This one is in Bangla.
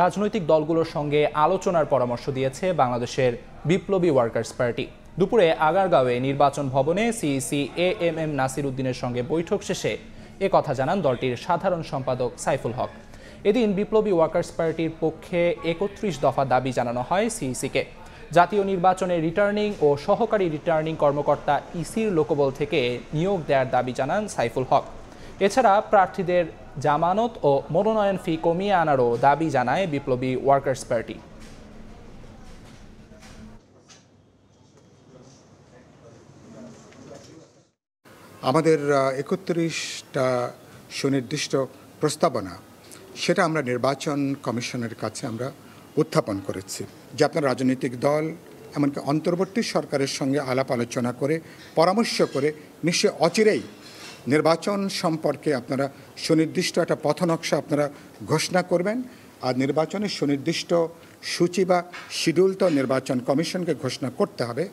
রাজনৈতিক দলগুলোর সঙ্গে আলোচনার পরামর্শ দিয়েছে বাংলাদেশের বিপ্লবী ওয়ার্কার্স পার্টি। দুপুরে আগারগাঁওয়ে নির্বাচন ভবনে সিইসি এএমএম নাসির উদ্দিনের সঙ্গে বৈঠক শেষে একথা জানান দলটির সাধারণ সম্পাদক সাইফুল হক। এদিন বিপ্লবী ওয়ার্কার্স পার্টির পক্ষে ৩১ দফা দাবি জানানো হয় সিইসিকে। জাতীয় নির্বাচনে রিটার্নিং ও সহকারী রিটার্নিং কর্মকর্তা ইসির লোকবল থেকে নিয়োগ দেওয়ার দাবি জানান সাইফুল হক। এছাড়া প্রার্থীদের জামানত ও মনোনয়ন ফি কমিয়ে আনারও দাবি জানায় বিপ্লবী ওয়ার্কার্স পার্টি। আমাদের ৩১টা সুনির্দিষ্ট প্রস্তাবনা সেটা আমরা নির্বাচন কমিশনের কাছে আমরা উত্থাপন করেছি, যে আপনার রাজনৈতিক দল এমনকি অন্তর্বর্তী সরকারের সঙ্গে আলাপ আলোচনা করে পরামর্শ করে নিশ্চয়ই অচিরেই নির্বাচন সম্পর্কে আপনারা সুনির্দিষ্ট একটা পথনকশা আপনারা ঘোষণা করবেন। আর নির্বাচনের সুনির্দিষ্ট সূচি বা শিডিউল তো নির্বাচন কমিশনকে ঘোষণা করতে হবে।